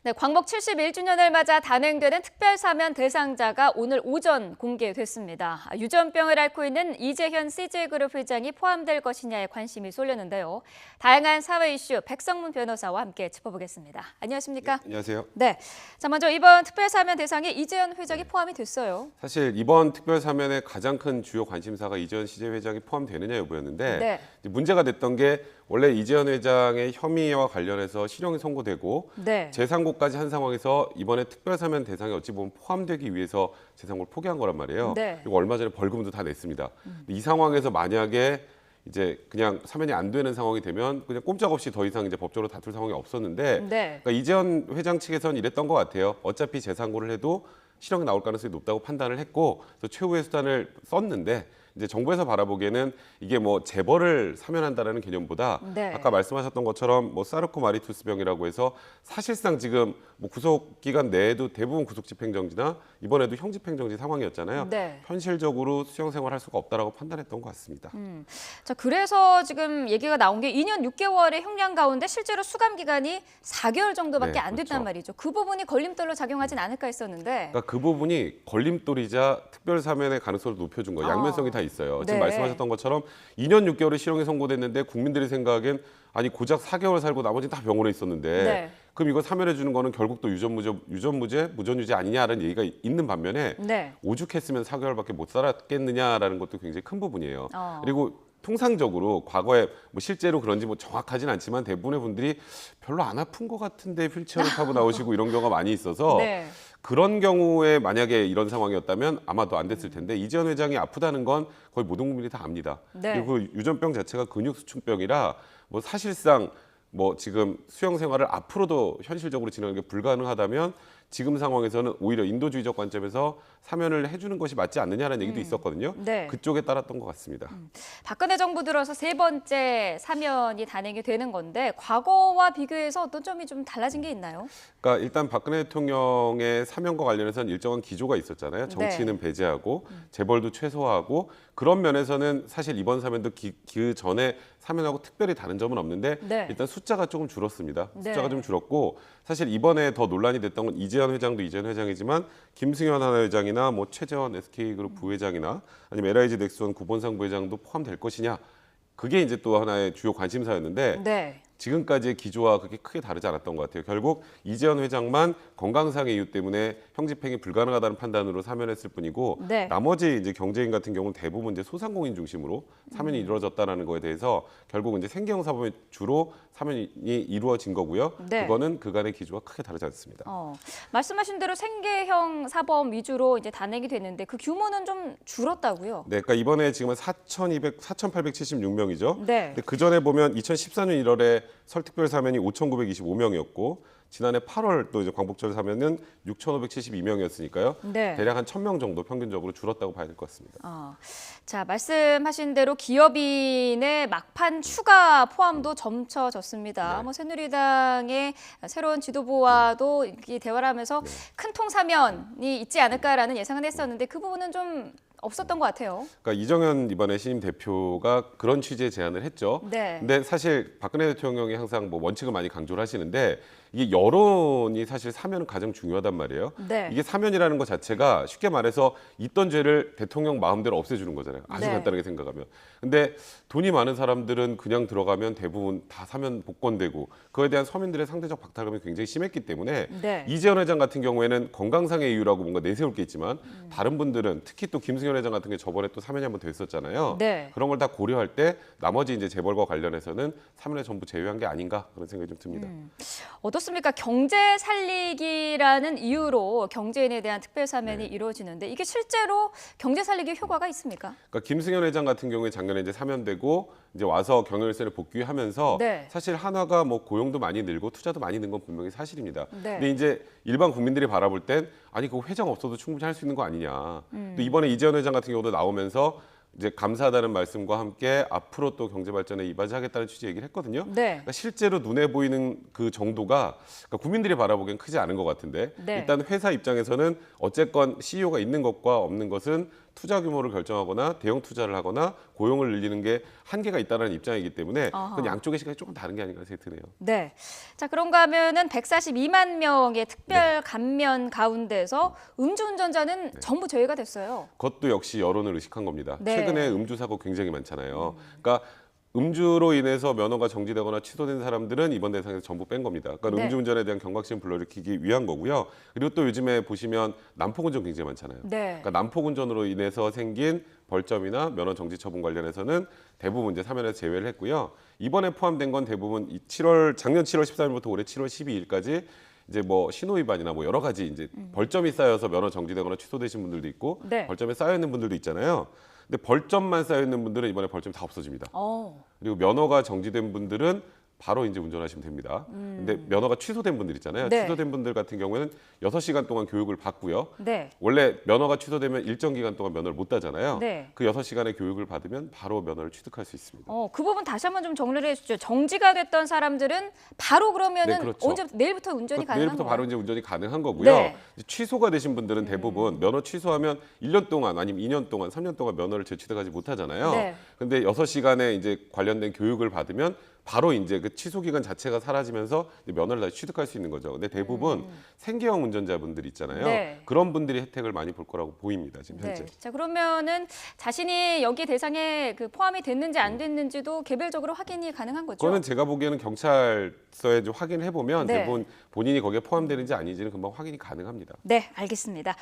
네, 광복 71주년을 맞아 단행되는 특별사면 대상자가 오늘 오전 공개됐습니다. 유전병을 앓고 있는 이재현 CJ그룹 회장이 포함될 것이냐에 관심이 쏠렸는데요. 다양한 사회 이슈 백성문 변호사와 함께 짚어보겠습니다. 안녕하십니까? 네, 안녕하세요. 네, 자 먼저 이번 특별사면 대상에 이재현 회장이 포함이 됐어요. 사실 이번 특별사면의 가장 큰 주요 관심사가 이재현 CJ 회장이 포함되느냐 여부였는데 네. 문제가 됐던 게 원래 이재현 회장의 혐의와 관련해서 실형이 선고되고 네. 재상고까지 한 상황에서 이번에 특별사면 대상에 어찌 보면 포함되기 위해서 재상고를 포기한 거란 말이에요. 네. 그리고 얼마 전에 벌금도 다 냈습니다. 이 상황에서 만약에 이제 그냥 사면이 안 되는 상황이 되면 그냥 꼼짝없이 더 이상 이제 법적으로 다툴 상황이 없었는데 네. 그러니까 이재현 회장 측에서는 이랬던 것 같아요. 어차피 재상고를 해도 실형이 나올 가능성이 높다고 판단을 했고 그래서 최후의 수단을 썼는데 이제 정부에서 바라보기에는 이게 뭐 재벌을 사면한다라는 개념보다 네. 아까 말씀하셨던 것처럼 뭐 사르코 마리투스병이라고 해서 사실상 지금 뭐 구속 기간 내에도 대부분 구속 집행정지나 이번에도 형 집행정지 상황이었잖아요. 네. 현실적으로 수용 생활할 수가 없다라고 판단했던 것 같습니다. 자, 그래서 지금 얘기가 나온 게 2년 6개월의 형량 가운데 실제로 수감 기간이 4개월 정도밖에 네, 안 됐단 그렇죠. 말이죠. 그 부분이 걸림돌로 작용하진 않을까 했었는데. 그러니까 그 부분이 걸림돌이자 특별사면의 가능성을 높여준 거예요. 양면성이 다 있어요. 지금 네. 말씀하셨던 것처럼 2년 6개월의 실형이 선고됐는데 국민들이 생각엔 아니 고작 4개월 살고 나머지 다 병원에 있었는데 네. 그럼 이거 사면해 주는 거는 결국 또 유전무죄, 무전유죄 아니냐라는 얘기가 있는 반면에 네. 오죽했으면 4개월밖에 못 살았겠느냐라는 것도 굉장히 큰 부분이에요. 어. 그리고 통상적으로 과거에 뭐 실제로 그런지 뭐 정확하진 않지만 대부분의 분들이 별로 안 아픈 것 같은데 휠체어를 타고 나오시고 이런 경우가 많이 있어서 네. 그런 경우에 만약에 이런 상황이었다면 아마도 안 됐을 텐데 이재현 회장이 아프다는 건 거의 모든 국민이 다 압니다. 네. 그리고 유전병 자체가 근육수축병이라 뭐 사실상 뭐 지금 수용 생활을 앞으로도 현실적으로 진행하는 게 불가능하다면 지금 상황에서는 오히려 인도주의적 관점에서 사면을 해주는 것이 맞지 않느냐라는 얘기도 있었거든요. 네. 그쪽에 따랐던 것 같습니다. 박근혜 정부 들어서 세 번째 사면이 단행이 되는 건데 과거와 비교해서 어떤 점이 좀 달라진 게 있나요? 그러니까 일단 박근혜 대통령의 사면과 관련해서는 일정한 기조가 있었잖아요. 정치인은 배제하고 재벌도 최소화하고 그런 면에서는 사실 이번 사면도 그 전에 사면하고 특별히 다른 점은 없는데 네. 일단 숫자가 조금 줄었습니다. 네. 숫자가 좀 줄었고 사실 이번에 더 논란이 됐던 건 이재현 회장도 이재현 회장이지만 김승현 하나회장이나 뭐 최재원 SK그룹 부회장이나 아니면 LIG 넥스원 구본상 부회장도 포함될 것이냐 그게 이제 또 하나의 주요 관심사였는데 네. 지금까지의 기조와 그렇게 크게 다르지 않았던 것 같아요. 결국 이재현 회장만 건강상의 이유 때문에 형집행이 불가능하다는 판단으로 사면했을 뿐이고 네. 나머지 이제 경제인 같은 경우는 대부분 이제 소상공인 중심으로 사면이 이루어졌다라는 거에 대해서 결국 이제 생계형 사범에 주로 사면이 이루어진 거고요. 네. 그거는 그간의 기조가 크게 다르지 않습니다. 말씀하신 대로 생계형 사범 위주로 이제 단행이 됐는데 그 규모는 좀 줄었다고요? 네, 그러니까 이번에 지금은 4,876명이죠. 네. 근데 그 전에 보면 2014년 1월에 설특별 사면이 5,925명이었고 지난해 8월 또 이제 광복절 사면은 6,572명이었으니까요. 네. 대략 한 1,000명 정도 평균적으로 줄었다고 봐야 될 것 같습니다. 자, 말씀하신 대로 기업인의 막판 추가 포함도 점쳐졌습니다. 네. 뭐 새누리당의 새로운 지도부와도 이 대화를 하면서 큰 통 사면이 있지 않을까라는 예상은 했었는데 그 부분은 좀 없었던 것 같아요. 그러니까 이정현 이번에 신임 대표가 그런 취지의 제안을 했죠. 네. 근데 사실 박근혜 대통령이 항상 뭐 원칙을 많이 강조를 하시는데 이게 여론이 사실 사면은 가장 중요하단 말이에요. 네. 이게 사면이라는 것 자체가 쉽게 말해서 있던 죄를 대통령 마음대로 없애주는 거잖아요. 아주 네. 간단하게 생각하면. 근데 돈이 많은 사람들은 그냥 들어가면 대부분 다 사면 복권되고 그거에 대한 서민들의 상대적 박탈감이 굉장히 심했기 때문에 네. 이재현 회장 같은 경우에는 건강상의 이유라고 뭔가 내세울 게 있지만 다른 분들은 특히 또 김승현 회장 같은 게 저번에 또 사면이 한번 됐었잖아요. 네. 그런 걸 다 고려할 때 나머지 이제 재벌과 관련해서는 사면에 전부 제외한 게 아닌가 그런 생각이 좀 듭니다. 어떻습니까? 경제 살리기라는 이유로 경제인에 대한 특별 사면이 이루어지는데 이게 실제로 경제 살리기 효과가 있습니까? 그러니까 김승현 회장 같은 경우에 작년에 이제 사면되고 이제 와서 경영일선을 복귀하면서 네. 사실 한화가 뭐 고용도 많이 늘고 투자도 많이 는 건 분명히 사실입니다. 네. 근데 이제 일반 국민들이 바라볼 땐 아니 그거 회장 없어도 충분히 할 수 있는 거 아니냐. 또 이번에 이재현 회장 같은 경우도 나오면서 이제 감사하다는 말씀과 함께 앞으로 또 경제 발전에 이바지하겠다는 취지 얘기를 했거든요. 네. 그러니까 실제로 눈에 보이는 그 정도가 그러니까 국민들이 바라보기엔 크지 않은 것 같은데 네. 일단 회사 입장에서는 어쨌건 CEO가 있는 것과 없는 것은 투자 규모를 결정하거나 대형 투자를 하거나 고용을 늘리는 게 한계가 있다는 입장이기 때문에 그건 양쪽의 시각이 조금 다른 게 아닌가 생각이 드네요. 네. 자, 그런가 하면은 142만 명의 특별 감면 가운데서 음주운전자는 전부 제외가 됐어요. 그것도 역시 여론을 의식한 겁니다. 네. 최근에 음주 사고 굉장히 많잖아요. 그러니까 음주로 인해서 면허가 정지되거나 취소된 사람들은 이번 대상에서 전부 뺀 겁니다. 그러니까 네. 음주운전에 대한 경각심 불러일으키기 위한 거고요. 그리고 또 요즘에 보시면 난폭운전 굉장히 많잖아요. 네. 그러니까 난폭운전으로 인해서 생긴 벌점이나 면허 정지 처분 관련해서는 대부분 이제 사면에서 제외를 했고요. 이번에 포함된 건 대부분 작년 7월 13일부터 올해 7월 12일까지 이제 뭐 신호 위반이나 뭐 여러 가지 이제 벌점이 쌓여서 면허 정지되거나 취소되신 분들도 있고 네. 벌점에 쌓여 있는 분들도 있잖아요. 근데 벌점만 쌓여 있는 분들은 이번에 벌점이 다 없어집니다. 그리고 면허가 정지된 분들은 바로 이제 운전하시면 됩니다. 근데 면허가 취소된 분들 있잖아요. 네. 취소된 분들 같은 경우에는 6시간 동안 교육을 받고요. 네. 원래 면허가 취소되면 일정 기간 동안 면허를 못 따잖아요. 네. 그 6시간의 교육을 받으면 바로 면허를 취득할 수 있습니다. 그 부분 다시 한번 좀 정리를 해주죠. 정지가 됐던 사람들은 바로 그러면은 네, 그렇죠. 언제 내일부터 운전이 가능한 내일부터 거예요? 바로 이제 운전이 가능한 거고요. 네. 이제 취소가 되신 분들은 대부분 면허 취소하면 1년 동안 아니면 2년 동안, 3년 동안 면허를 재취득하지 못하잖아요. 네. 근데 6시간의 이제 관련된 교육을 받으면 바로 이제 그 취소 기간 자체가 사라지면서 이제 면허를 다시 취득할 수 있는 거죠. 근데 대부분 생계형 운전자분들 있잖아요. 네. 그런 분들이 혜택을 많이 볼 거라고 보입니다. 지금 현재. 네. 자, 그러면은 자신이 여기 대상에 그 포함이 됐는지 안 됐는지도 개별적으로 확인이 가능한 거죠? 그거는 제가 보기에는 경찰서에 좀 확인해 보면 네. 대부분 본인이 거기에 포함되는지 아닌지는 금방 확인이 가능합니다. 네, 알겠습니다.